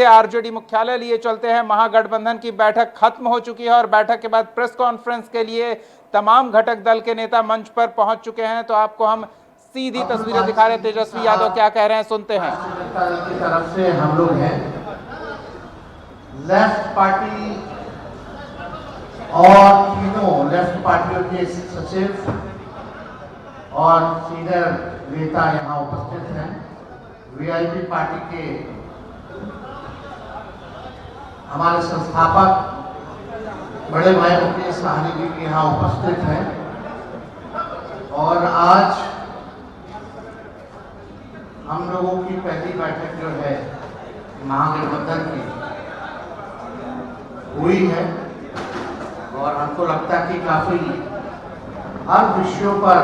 RJD मुख्यालय लिए चलते हैं। महागठबंधन की बैठक खत्म हो चुकी है और बैठक के बाद प्रेस कॉन्फ्रेंस के लिए तमाम घटक दल के नेता मंच पर पहुंच चुके हैं। तो आपको हम सीधी तस्वीरें दिखा रहे हैं। तेजस्वी यादव क्या कह रहे हैं, सुनते हैं। जनता दल की तरफ से हम लोग हैं, लेफ्ट पार्टी और तीनों लेफ्ट पार्टियों के सचिव और सीनियर नेता यहाँ उपस्थित हैं। वीआईपी पार्टी के हमारे संस्थापक बड़े भाई मुकेश सहनी जी के यहाँ उपस्थित हैं और आज हम लोगों की पहली बैठक जो है महागठबंधन की हुई है और हमको लगता है कि काफी हर विषयों पर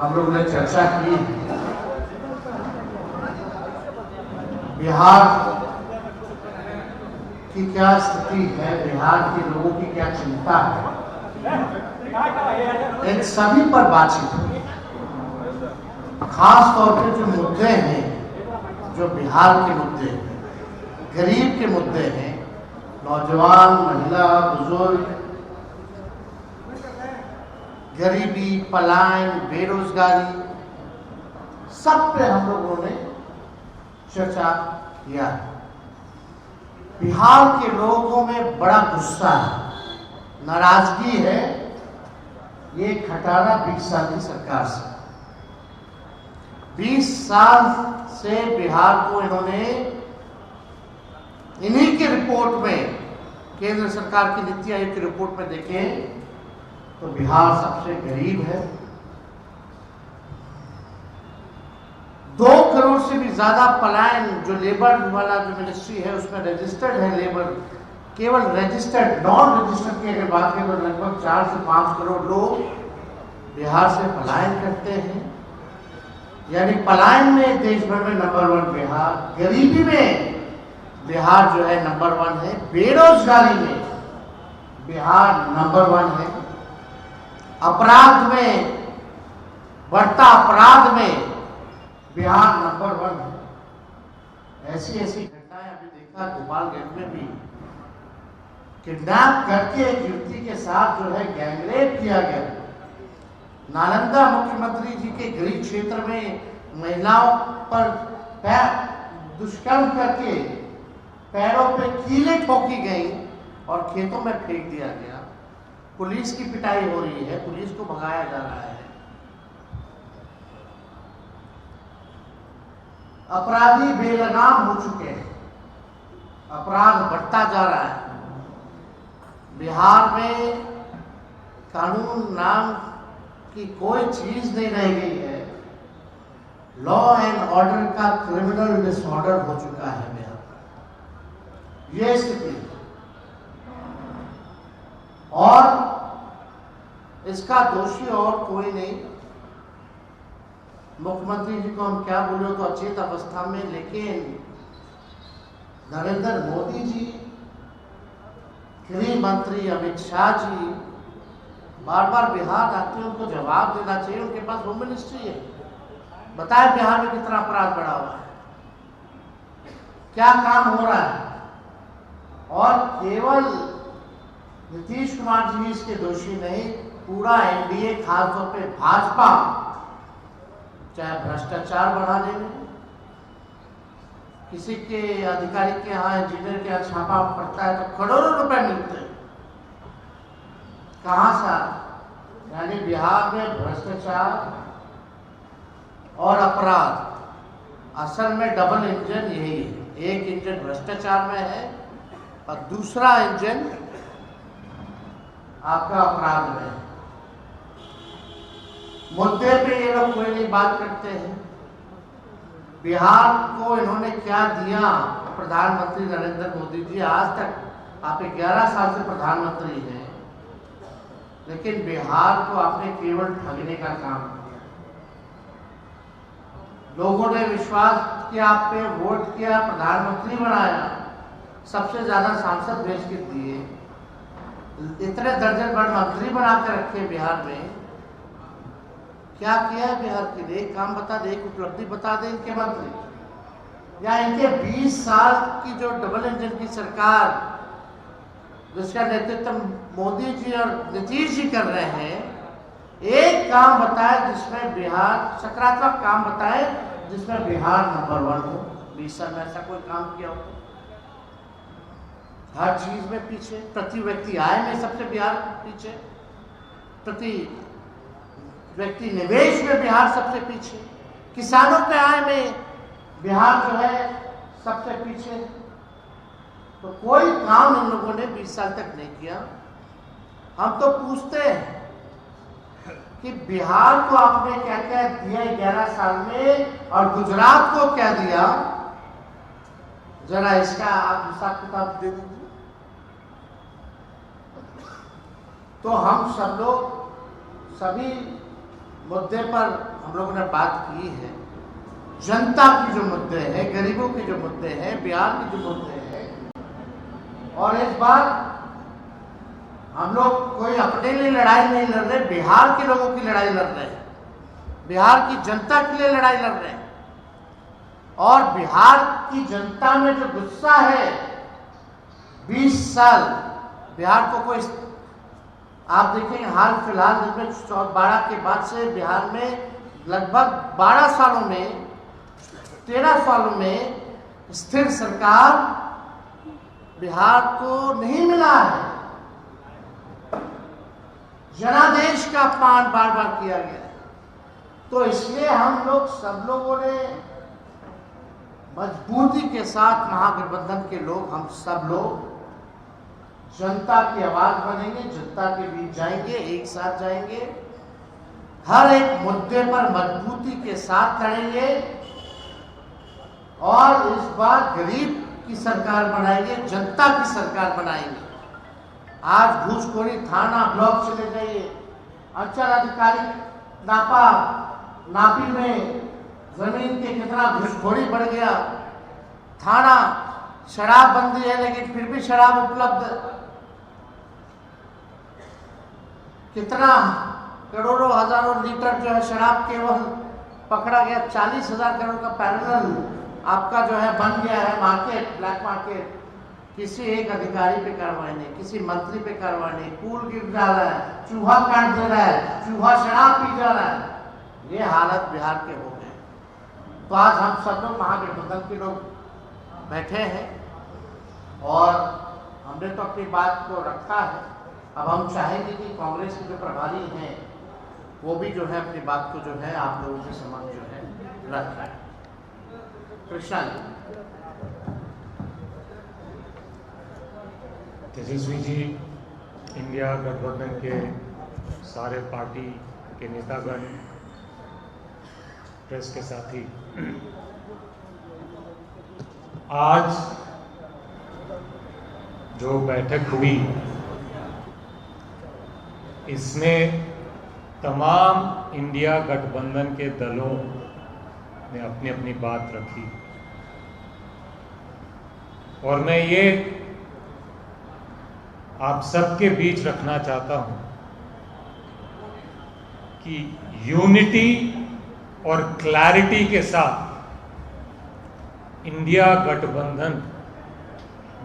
हम लोगों ने चर्चा की है। बिहार की क्या स्थिति है, बिहार के लोगों की क्या चिंता है, इन सभी पर बातचीत हुई। खास तौर पे जो मुद्दे हैं, जो बिहार के मुद्दे हैं, गरीब के मुद्दे हैं, नौजवान, महिला, बुजुर्ग, गरीबी, पलायन, बेरोजगारी, सब पे हम लोगों ने चर्चा किया है। बिहार के लोगों में बड़ा गुस्सा है, नाराजगी है ये 18-20 साल की सरकार से। 20 साल से बिहार को इन्होंने इन्हीं की रिपोर्ट में, केंद्र सरकार की नीति आयोग की रिपोर्ट में देखें तो बिहार सबसे गरीब है। 2 करोड़ से भी ज्यादा पलायन, जो लेबर वाला जो मिनिस्ट्री है उसमें रजिस्टर्ड है लेबर, केवल रजिस्टर्ड, नॉन रजिस्टर्ड की अगर बात करें तो लगभग 4 से 5 करोड़ लोग बिहार से पलायन करते हैं। यानी पलायन में देश भर में नंबर 1 बिहार, गरीबी में बिहार जो है नंबर 1 है, बेरोजगारी में बिहार नंबर 1 है, अपराध में, बढ़ता अपराध में बिहार नंबर 1 है। ऐसी ऐसी घटनाएं अभी देखा गोपालगंज में भी, किडनैप करके एक युवती के साथ जो है गैंगरेप किया गया। नालंदा मुख्यमंत्री जी के गृह क्षेत्र में महिलाओं पर दुष्कर्म करके पैरों पे कीलें ठोकी गई और खेतों में फेंक दिया गया। पुलिस की पिटाई हो रही है, पुलिस को भगाया जा रहा है। अपराधी बेलगाम हो चुके हैं, अपराध बढ़ता जा रहा है। बिहार में कानून नाम की कोई चीज नहीं रह गई है। लॉ एंड ऑर्डर का क्रिमिनल डिसऑर्डर हो चुका है बिहार, ये स्थिति। और इसका दोषी और कोई नहीं, मुख्यमंत्री जी को हम क्या बोले तो अचेत अवस्था में, लेकिन नरेंद्र मोदी जी, गृह मंत्री अमित शाह जी बार बार बिहार आते हैं, उनको जवाब देना चाहिए। उनके पास होम मिनिस्ट्री है, बताए बिहार में कितना अपराध बढ़ा हुआ है, क्या काम हो रहा है। और केवल नीतीश कुमार जी इसके दोषी नहीं, पूरा एनडीए, खासतौर पे भाजपा, चाहे भ्रष्टाचार बढ़ाने में, किसी के अधिकारी के यहाँ, इंजीनियर के यहाँ छापा पड़ता है तो करोड़ों रुपए मिलते हैं, कहां से? यानी बिहार में भ्रष्टाचार और अपराध असल में डबल इंजन यही है। एक इंजन भ्रष्टाचार में है और दूसरा इंजन आपका अपराध में है। मुद्दे पे ये लोग कोई नहीं बात करते हैं। बिहार को इन्होंने क्या दिया प्रधानमंत्री नरेंद्र मोदी जी? आज तक आप 11 साल से प्रधानमंत्री हैं, लेकिन बिहार को आपने केवल ठगने का काम किया। लोगों ने विश्वास किया आप पे, वोट किया, प्रधानमंत्री बनाया, सबसे ज्यादा सांसद भेज के दिए, इतने दर्जन भर मंत्री बना के रखे बिहार में। क्या किया है बिहार के लिए? एक काम बता दे, एक उपलब्धि बता दे इनके मंत्री। या इनके 20 साल की जो डबल इंजन की सरकार जिसका नेतृत्व मोदी जी और नीतीश जी कर रहे हैं, एक काम बताए जिसमें बिहार, सकारात्मक काम बताए जिसमें बिहार नंबर 1 हो। 20 साल में ऐसा कोई काम किया हो? हर चीज में पीछे, प्रति व्यक्ति आय में सबसे बिहार पीछे, प्रति व्यक्ति निवेश में बिहार सबसे पीछे, किसानों के आय में बिहार जो है सबसे पीछे। तो कोई काम इन लोगों ने 20 साल तक नहीं किया। हम तो पूछते हैं कि बिहार को आपने क्या क्या दिया 11 साल में और गुजरात को क्या दिया, जरा इसका आप हिसाब किताब दे दीजिए। तो हम सब लोग सभी मुद्दे पर हम लोगों ने बात की है। जनता की जो मुद्दे हैं, गरीबों के जो मुद्दे हैं, बिहार के जो मुद्दे हैं, और इस बार हम लोग कोई अपने लिए लड़ाई नहीं लड़ रहे, बिहार के लोगों की लड़ाई लड़ रहे हैं, बिहार की जनता के लिए लड़ाई लड़ रहे हैं। और बिहार की जनता में जो गुस्सा है, 20 साल बिहार को कोई, आप देखेंगे हाल फिलहाल जिसमें 12 के बाद से बिहार में लगभग 12 सालों में, 13 सालों में स्थिर सरकार बिहार को नहीं मिला है। जनादेश का अपमान बार बार किया गया है। तो इसलिए हम लोग सब लोगों ने मजबूती के साथ, महागठबंधन के लोग, हम सब लोग जनता की आवाज बनेंगे, जनता के बीच जाएंगे, एक साथ जाएंगे, हर एक मुद्दे पर मजबूती के साथ लड़ेंगे और इस बार गरीब की सरकार बनाएंगे, जनता की सरकार बनाएंगे। आज घूसखोरी थाना ब्लॉक चले जाइए, अंचल अधिकारी नापी में जमीन के कितना घूसखोरी बढ़ गया। थाना शराब बंदी है लेकिन फिर भी शराब उपलब्ध, कितना करोड़ों हजारों लीटर जो है शराब केवल पकड़ा गया। 40,000 करोड़ का पैरेलल आपका जो है बन गया है मार्केट, ब्लैक मार्केट। किसी एक अधिकारी पे कार्रवाई नहीं, किसी मंत्री पे कार्रवाई नहीं, पुल गिर जा रहा है, चूहा काट दे रहा है, चूहा शराब पी जा रहा है। ये हालत बिहार के हो गए। तो आज हम सब लोग महागठबंधन के लोग बैठे हैं और हमने तो अपनी बात को रखा है। अब हम चाहेंगे कि कांग्रेस के जो प्रभारी हैं वो भी जो है अपनी बात को जो है आप लोगों के समक्ष जो है रखें। कृष्णा जी। तेजस्वी जी, इंडिया गठबंधन के सारे पार्टी के नेतागण, प्रेस के साथी, आज जो बैठक हुई इसमें तमाम इंडिया गठबंधन के दलों ने अपनी अपनी बात रखी और मैं ये आप सबके बीच रखना चाहता हूं कि यूनिटी और क्लैरिटी के साथ इंडिया गठबंधन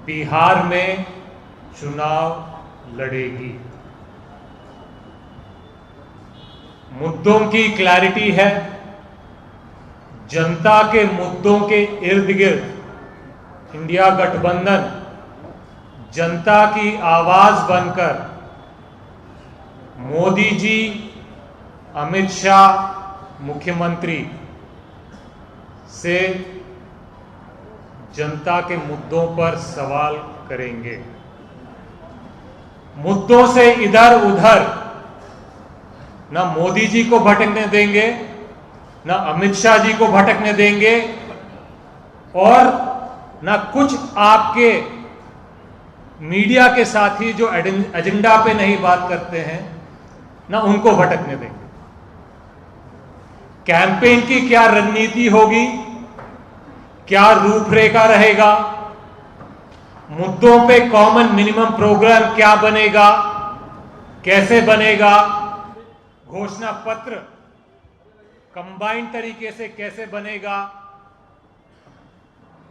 बिहार में चुनाव लड़ेगी। मुद्दों की क्लैरिटी है, जनता के मुद्दों के इर्द गिर्द इंडिया गठबंधन जनता की आवाज बनकर मोदी जी, अमित शाह मुख्यमंत्री से जनता के मुद्दों पर सवाल करेंगे। मुद्दों से इधर उधर ना मोदी जी को भटकने देंगे, ना अमित शाह जी को भटकने देंगे और ना कुछ आपके मीडिया के साथी जो एजेंडा पे नहीं बात करते हैं ना उनको भटकने देंगे। कैंपेन की क्या रणनीति होगी, क्या रूपरेखा रहेगा, मुद्दों पे कॉमन मिनिमम प्रोग्राम क्या बनेगा, कैसे बनेगा, घोषणा पत्र कंबाइंड तरीके से कैसे बनेगा,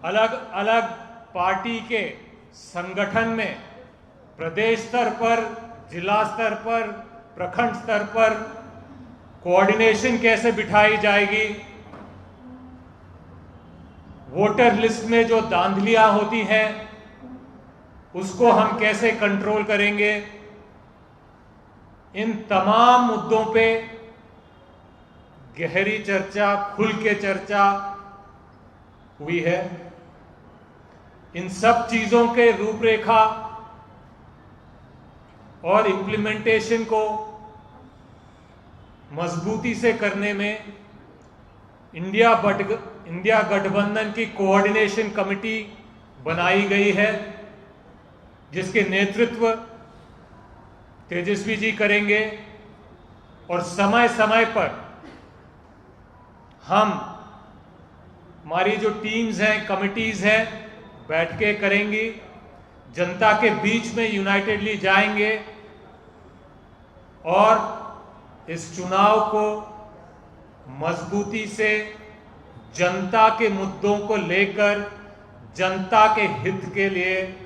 अलग अलग पार्टी के संगठन में प्रदेश स्तर पर, जिला स्तर पर, प्रखंड स्तर पर कोऑर्डिनेशन कैसे बिठाई जाएगी, वोटर लिस्ट में जो धांधलियां होती हैं उसको हम कैसे कंट्रोल करेंगे, इन तमाम मुद्दों पे गहरी चर्चा, खुल के चर्चा हुई है। इन सब चीजों के रूपरेखा और इम्प्लीमेंटेशन को मजबूती से करने में इंडिया गठबंधन की कोऑर्डिनेशन कमेटी बनाई गई है, जिसके नेतृत्व तेजस्वी जी करेंगे और समय समय पर हमारी जो टीम्स हैं, कमिटीज हैं, बैठकें करेंगी, जनता के बीच में यूनाइटेडली जाएंगे और इस चुनाव को मजबूती से जनता के मुद्दों को लेकर, जनता के हित के लिए,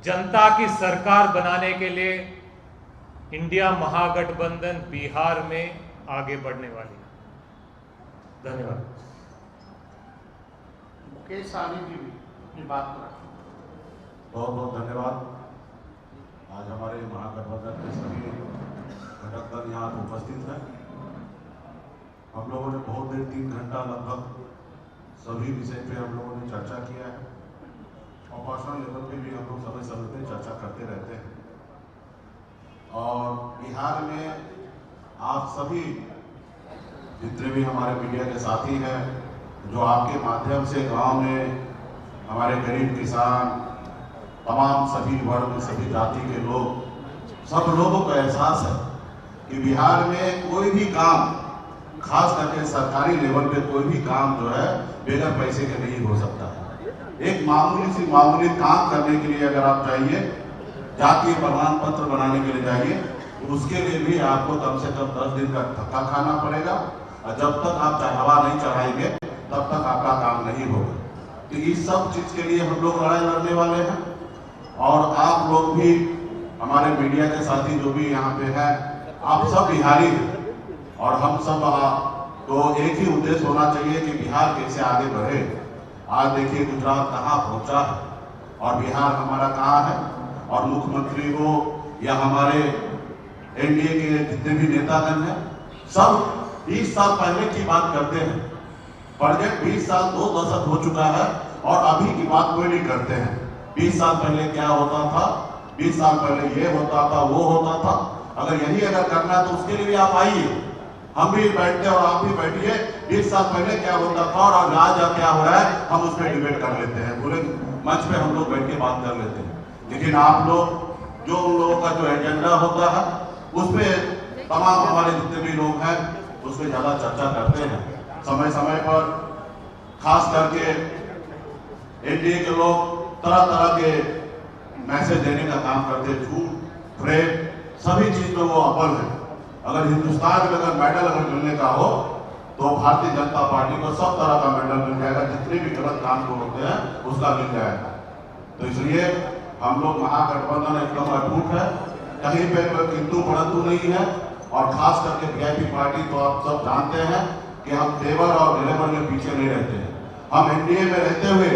जनता की सरकार बनाने के लिए इंडिया महागठबंधन बिहार में आगे बढ़ने वाली है। धन्यवाद। मुकेश सहनी जी भी अपनी बात को रखें। बहुत बहुत धन्यवाद। आज हमारे महागठबंधन के सभी घटक दल यहाँ उपस्थित हैं। हम लोगों ने बहुत देर 3 घंटा लगभग सभी विषय पे हम लोगों ने चर्चा किया है और पर्सनल लेवल पे भी हम लोग समय समय पे चर्चा करते रहते हैं। और बिहार में आप सभी जितने भी हमारे मीडिया के साथी हैं, जो आपके माध्यम से गांव में हमारे गरीब किसान, तमाम सभी वर्ग, सभी जाति के लोग, सब लोगों को एहसास है कि बिहार में कोई भी काम, खास करके सरकारी लेवल पे कोई भी काम जो है बगैर पैसे के नहीं हो सकता है। एक मामूली काम करने के लिए अगर आप चाहिए, जातीय प्रमाण पत्र बनाने के लिए जाइए, तो उसके लिए भी आपको कम से कम 10 दिन का धक्का खाना पड़ेगा और जब तक आप हवा नहीं चढ़ाएंगे तब तक आपका काम नहीं होगा। तो इस सब चीज के लिए हम लोग लड़ाई लड़ने वाले हैं और आप लोग भी, हमारे मीडिया के साथी जो भी यहाँ पे हैं, आप सब बिहारी हैं और हम सब तो एक ही उद्देश्य होना चाहिए कि बिहार कैसे आगे बढ़े। आज देखिए गुजरात कहाँ पहुंचा है और बिहार हमारा कहाँ है, और मुख्यमंत्री हो या हमारे एनडीए के जितने भी नेतागण हैं, सब 20 साल पहले की बात करते हैं। प्रोजेक्ट 20 साल 2 दशक हो चुका है और अभी की बात कोई नहीं करते हैं। 20 साल पहले क्या होता था, 20 साल पहले ये होता था, वो होता था। अगर यही करना है तो उसके लिए भी आप आइए, हम भी बैठते और आप भी बैठिए। 20 साल पहले क्या होता था और आज क्या हो रहा है, हम उस पर डिबेट कर लेते हैं, पूरे मंच पे हम लोग बैठ के बात कर लेते हैं। लेकिन आप लोग जो उन लोगों का जो एजेंडा होता है उस पर तमाम हमारे जितने भी लोग हैं उस पर ज्यादा चर्चा करते हैं। समय समय पर खास करके एनडीए के लोग तरह तरह के मैसेज देने का काम करते, झूठ फ्रेब सभी चीज में वो अव्वल है। अगर हिंदुस्तान में अगर मेडल अगर मिलने का हो तो भारतीय जनता पार्टी को सब तरह का मेडल मिल जाएगा, जितने भी गलत काम को होते हैं उसका मिल जाएगा। तो इसलिए हम लोग महागठबंधन एकदम अटूट है, कहीं पे कोई किंतु परंतु नहीं है। और खास करके वीआईपी पार्टी तो आप सब जानते हैं कि हम तेवर और ग्लैमर में पीछे नहीं रहते हैं। हम एनडीए में रहते हुए,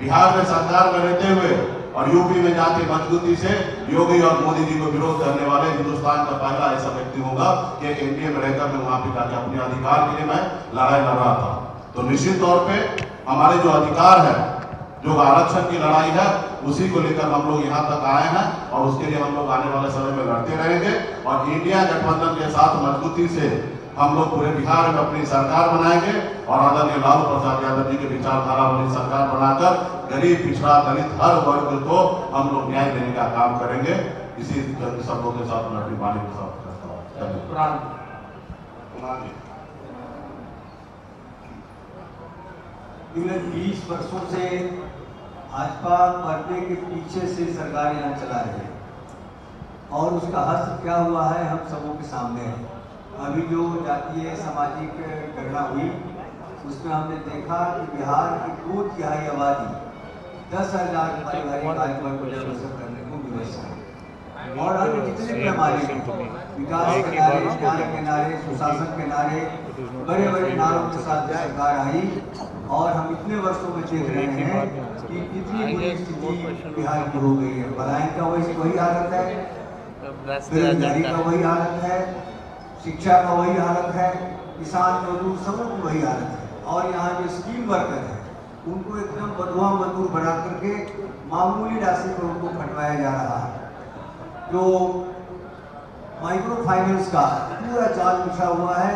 बिहार में सरकार में रहते हुए और यूपी में जाके मजबूती से योगी और मोदी जी को विरोध करने वाले हिंदुस्तान का पहला ऐसा व्यक्ति होगा कि एनडीए में रहकर मैं वहां पे जाके अपने अधिकार के लिए मैं लड़ाई लड़ रहा था। तो निश्चित तौर पे हमारे जो अधिकार है, जो आरक्षण की लड़ाई है, उसी को लेकर हम लोग यहाँ तक आए हैं और उसके लिए हम लोग आने वाले समय में लड़ते रहेंगे। और इंडिया गठबंधन के साथ मजबूती से हम लोग पूरे बिहार में अपनी सरकार बनाएंगे और आदरणीय लालू प्रसाद यादव जी की विचारधारा वाली सरकार बनाकर गरीब, पिछड़ा, दलित हर वर्ग को हम लोग न्याय देने का काम करेंगे। इसी शब्दों के साथ मैं अपनी वाणी को समाप्त करता हूँ। पिछले 20 वर्षों से भाजपा मरने के पीछे से सरकार यहाँ चला रही है और उसका हस्त क्या हुआ है हम सबों के सामने है। अभी जो जातीय सामाजिक गणना हुई उसमें हमने देखा कि बिहार की 2/3 आबादी 10,000 पारिवारिक आय पर डेवलप करने को व्यवस्था है। और अन्य जितने भी हमारे विकास के नारे, न्याय के नारे, सुशासन के नारे, बड़े बड़े नारों के साथ सरकार आई और हम इतने वर्षों में देख रहे हैं कि कितनी बुरी स्थिति बिहार की हो गई है। पलायन का वही हालत है, बेरोजगारी का वही हालत है, शिक्षा का वही हालत है, किसान मजदूर सबों की वही हालत है। और यहाँ जो स्किल वर्कर है उनको एकदम बंधुआ मजदूर बना करके मामूली राशि पर उनको खटवाया जा रहा है। जो माइक्रो फाइनेंस का पूरा जाल बिछा हुआ है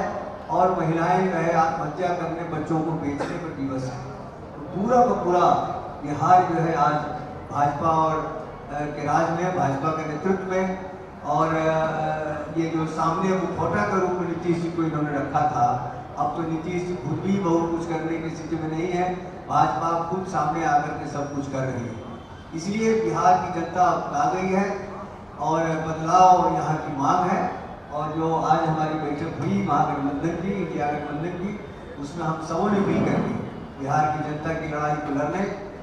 और महिलाएं जो है आत्महत्या करने, बच्चों को बेचने पर दिवस है। तो पूरा का पूरा बिहार जो है आज भाजपा और के राज में, भाजपा के नेतृत्व में, और ये जो सामने मुखौटा के रूप में नीतीश जी को इन्होंने रखा था, अब तो नीतीश जी खुद भी बहुत कुछ करने की स्थिति में नहीं है, भाजपा खुद सामने आकर के सब कुछ कर रही है। इसलिए बिहार की जनता आ गई है और बदलाव यहाँ की मांग है। और जो आज हमारी बैठक हुई महागठबंधन की, इंडिया गठबंधन की, उसमें हम सबों ने मिल करके बिहार की जनता की लड़ाई को लड़ने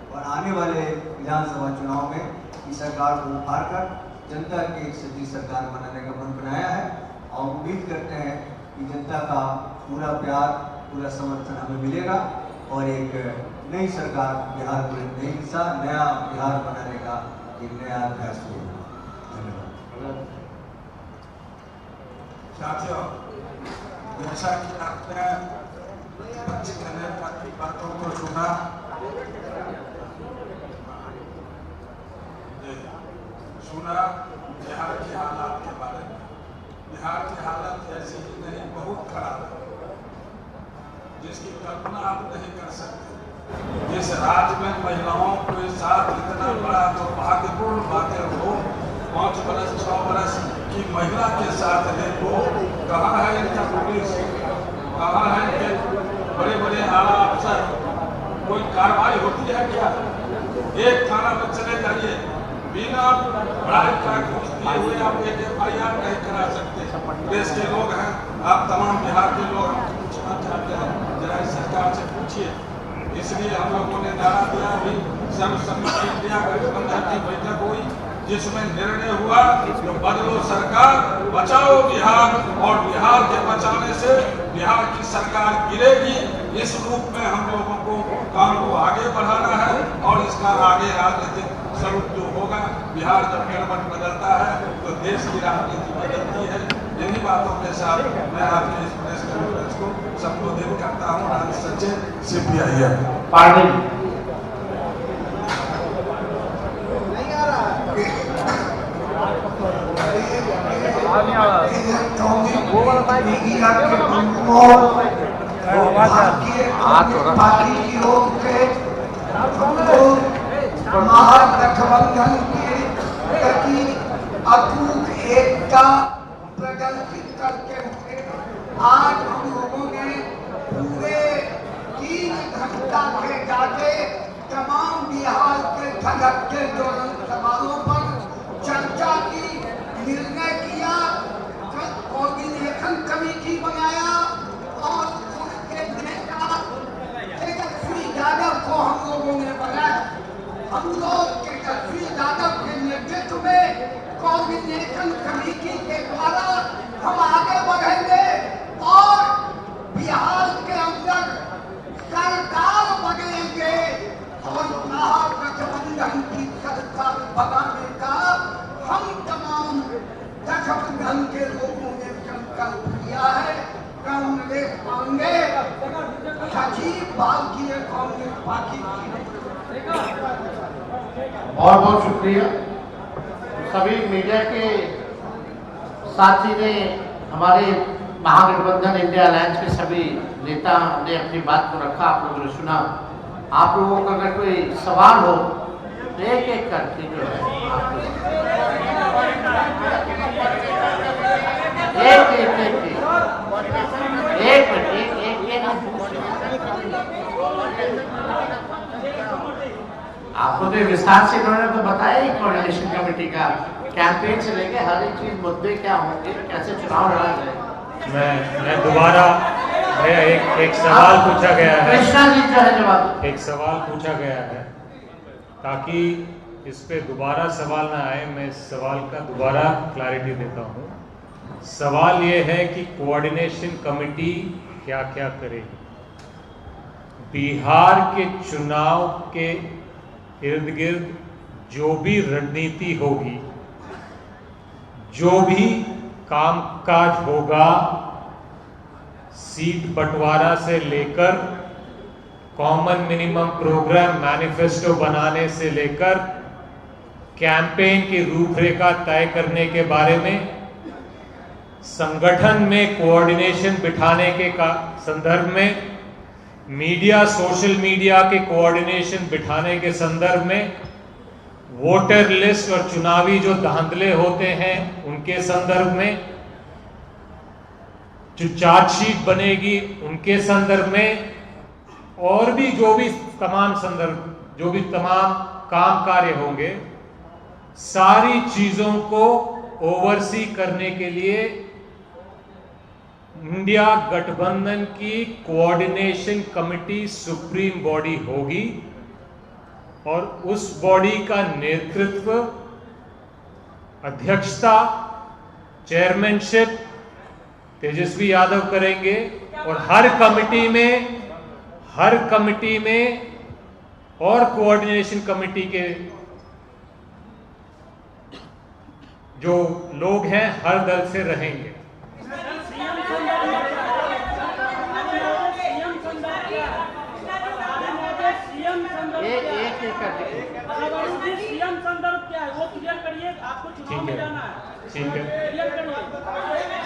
और आने वाले विधानसभा चुनाव में इस सरकार को उखाड़ कर जनता की एक सच्ची सरकार बनाने का मन बनाया है। और उम्मीद करते हैं कि जनता का पूरा प्यार, पूरा समर्थन हमें मिलेगा और एक नई सरकार बिहार को एक नई दिशा, नया बिहार बनाने का एक नया अभ्यास होगा। धन्यवाद। साथियों, जैसा कि आपने अच्छी बातों को सुना, बिहार की हालात के बारे में। बिहार की हालत ऐसी ही नहीं, बहुत खराब है, जिसकी कल्पना आप नहीं कर सकते। जिस राज्य में महिलाओं के साथ इतना बड़ा दुर्भाग्यपूर्ण बातें हो, 5 बरस 6 बरस की महिला के साथ है, वो कहाँ है इनका पुलिस, कहाँ है इनके बड़े बड़े आला अफसर, कोई कार्रवाई होती है क्या? एक थाना में चले जाइए, बिना बड़ाई का घूस दिए हुए आप एक FIR नहीं करा सकते। देश के लोग हैं, आप तमाम बिहार के लोग हम पूछना चाहते हैं, जरा इस सरकार से पूछिए। इसलिए हम लोगों ने नारा दिया, भी सर्वसम्मति इंडिया गठबंधन की बैठक हुई, जिसमें निर्णय हुआ कि बदलो सरकार, बचाओ बिहार, और बिहार के बचाने से बिहार की सरकार गिरेगी। इस रूप में हम लोगों को काम को आगे बढ़ाना है और इसका आगे राजनीतिक स्वरूप जो होगा, बिहार जब गठबंधन बदलता है तो देश की राजनीति बदलती है। इन्हीं बातों के साथ मैं आपके इस प्रेस कॉन्फ्रेंस को संबोधित करता हूँ। राज सचिव CPI पार्टी महागठबंधन के प्रति अटूट एकता प्रदर्शित करते हुए आज हम लोगों ने पूरे 3 घंटा के जाके तमाम बिहार के धड़कते दोनों सवालों पर चर्चा की, निर्णय किया, कोऑर्डिनेशन कमेटी बनाया और उसके नेता तेजस्वी यादव को हम लोगों ने बनाया। हम लोग तेजस्वी यादव के नेतृत्व में कोऑर्डिनेशन कमेटी के द्वारा हम आगे बढ़ेंगे और बिहार के अंदर सरकार बनेंगे और महागठबंधन की सरकार बनाने का हम तमाम गठबंधन के लोगों ने संकल्प किया है। कांग्रेस आएंगे, सचिव भारतीय कांग्रेस पार्टी की। बहुत बहुत शुक्रिया सभी मीडिया के साथी ने, हमारे महागठबंधन इंडिया अलायंस के सभी नेता ने अपनी बात को रखा, आप लोगों ने सुना। आप लोगों का अगर कोई सवाल हो तो एक एक करके जो है आपको तो विस्तार से इन्होंने तो बताया ही कोऑर्डिनेशन कमेटी का कैंपेन से लेके हर एक चीज, मुद्दे क्या होंगे, कैसे चुनाव लड़ा जाए। मैं दोबारा भैया एक सवाल पूछा गया है, कृष्णा जी जो है जवाब, एक सवाल पूछा गया है ताकि इस पे दोबारा सवाल ना आए, मैं इस सवाल का दोबारा क्लैरिटी देता हूँ। सवाल ये है कि कोऑर्डिनेशन कमेटी क्या क्या करेगी। बिहार के चुनाव के इर्द गिर्द जो भी रणनीति होगी, जो भी कामकाज होगा, सीट बंटवारा से लेकर कॉमन मिनिमम प्रोग्राम मैनिफेस्टो बनाने से लेकर कैंपेन की रूपरेखा तय करने के बारे में, संगठन में कोऑर्डिनेशन बिठाने के संदर्भ में, मीडिया सोशल मीडिया के कोऑर्डिनेशन बिठाने के संदर्भ में, वोटर लिस्ट और चुनावी जो धांधले होते हैं उनके संदर्भ में, जो चार्जशीट बनेगी उनके संदर्भ में, और भी जो भी तमाम संदर्भ, जो भी तमाम काम कार्य होंगे, सारी चीजों को ओवरसी करने के लिए इंडिया गठबंधन की कोऑर्डिनेशन कमेटी सुप्रीम बॉडी होगी और उस बॉडी का नेतृत्व, अध्यक्षता, चेयरमैनशिप तेजस्वी यादव करेंगे। और हर कमेटी में और कोऑर्डिनेशन कमेटी के जो लोग हैं हर दल से रहेंगे। ठीक है,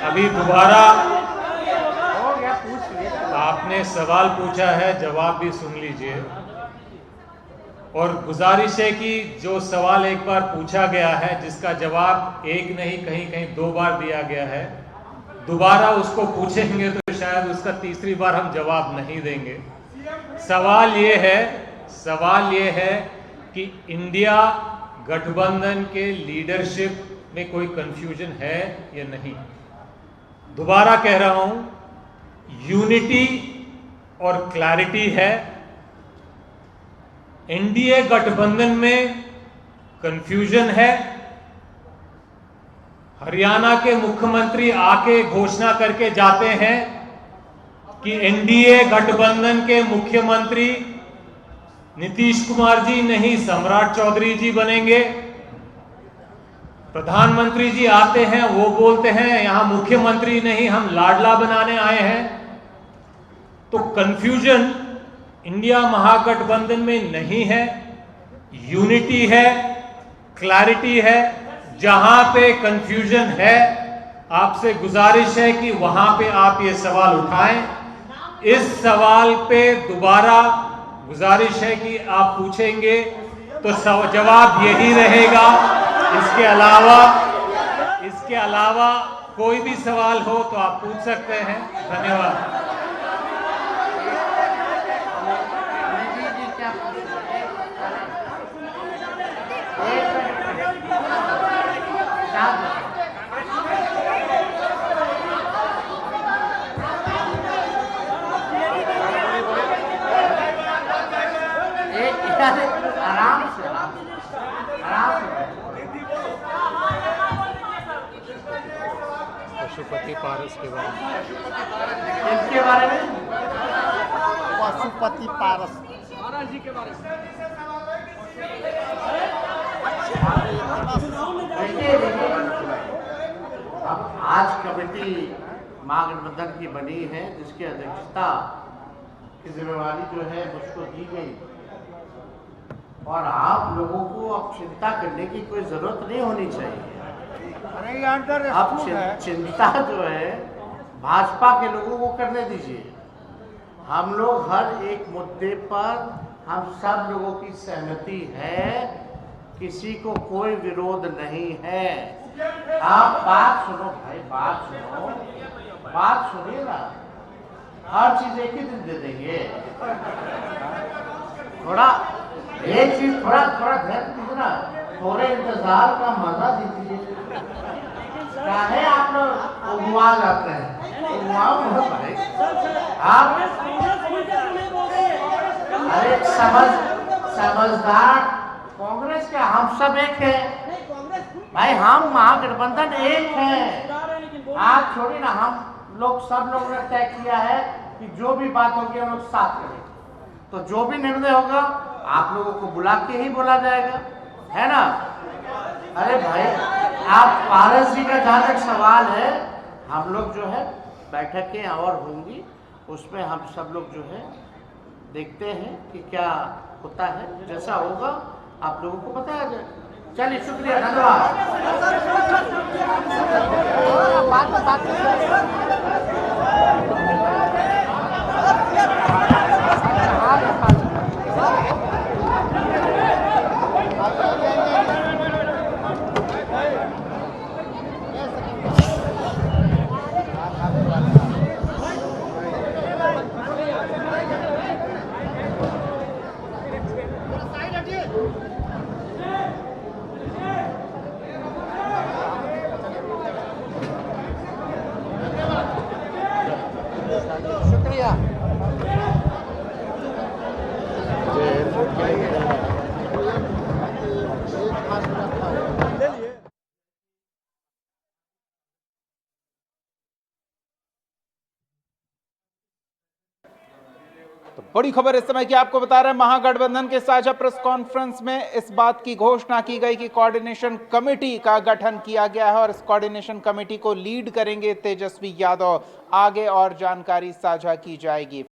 अभी दोबारा आपने सवाल पूछा है, जवाब भी सुन लीजिए। और गुजारिश है कि जो सवाल एक बार पूछा गया है, जिसका जवाब एक नहीं कहीं कहीं 2 बार दिया गया है, दोबारा उसको पूछेंगे तो शायद उसका तीसरी बार हम जवाब नहीं देंगे। सवाल ये है कि इंडिया गठबंधन के लीडरशिप में कोई कंफ्यूजन है या नहीं। दोबारा कह रहा हूं, यूनिटी और क्लैरिटी है। एनडीए गठबंधन में कंफ्यूजन है। हरियाणा के मुख्यमंत्री आके घोषणा करके जाते हैं कि एनडीए गठबंधन के मुख्यमंत्री नीतीश कुमार जी नहीं, सम्राट चौधरी जी बनेंगे। प्रधानमंत्री जी आते हैं, वो बोलते हैं यहां मुख्यमंत्री नहीं, हम लाडला बनाने आए हैं। तो कंफ्यूजन इंडिया महागठबंधन में नहीं है, यूनिटी है, क्लैरिटी है। जहां पे कंफ्यूजन है, आपसे गुजारिश है कि वहां पे आप ये सवाल उठाएं। इस सवाल पे दोबारा गुजारिश है कि आप पूछेंगे तो जवाब यही रहेगा। इसके अलावा कोई भी सवाल हो तो आप पूछ सकते हैं। धन्यवाद। आराम से पशुपति पारस के बारे में, इसके बारे में, पशुपति पारस जी के बारे में अब आज कमेटी महागठबंधन की बनी है, जिसकी अध्यक्षता की जिम्मेवारी जो है मुझको दी गई। और आप लोगों को अब चिंता करने की कोई जरूरत नहीं होनी चाहिए। अब चिंता जो है भाजपा के लोगों को करने दीजिए। हम लोग हर एक मुद्दे पर हम सब लोगों की सहमति है, किसी को कोई विरोध नहीं है। आप बात सुनो भाई, बात सुनिए ना। हर चीज एक ही दिन दे देंगे। थोड़ा एक चीज थोड़ा ध्यान दीजिए ना, थोड़े इंतजार का मजा दीजिए। चाहे आप लोग उगवा जाते हैं, उगवाओ भाई। आप अरे समझदार कांग्रेस क्या, हम सब एक है भाई, हम महागठबंधन एक है। आप छोड़िए ना, हम लोग सब लोगों ने तय किया है कि जो भी बात होगी हम लोग साथ करेंगे। तो जो भी निर्णय होगा आप लोगों को बुला के ही बोला जाएगा, है ना। अरे भाई, आप पारस जी का जहाँ तक सवाल है, हम लोग जो है बैठकें और होंगी, उसमें हम सब लोग जो है देखते हैं कि क्या होता है। जैसा होगा आप लोगों को बताया जाए। चलिए, शुक्रिया, धन्यवाद। तो बड़ी खबर इस समय की आपको बता रहे हैं, महागठबंधन के साझा प्रेस कॉन्फ्रेंस में इस बात की घोषणा की गई कि कोऑर्डिनेशन कमेटी का गठन किया गया है और इस कोऑर्डिनेशन कमेटी को लीड करेंगे तेजस्वी यादव। आगे और जानकारी साझा की जाएगी।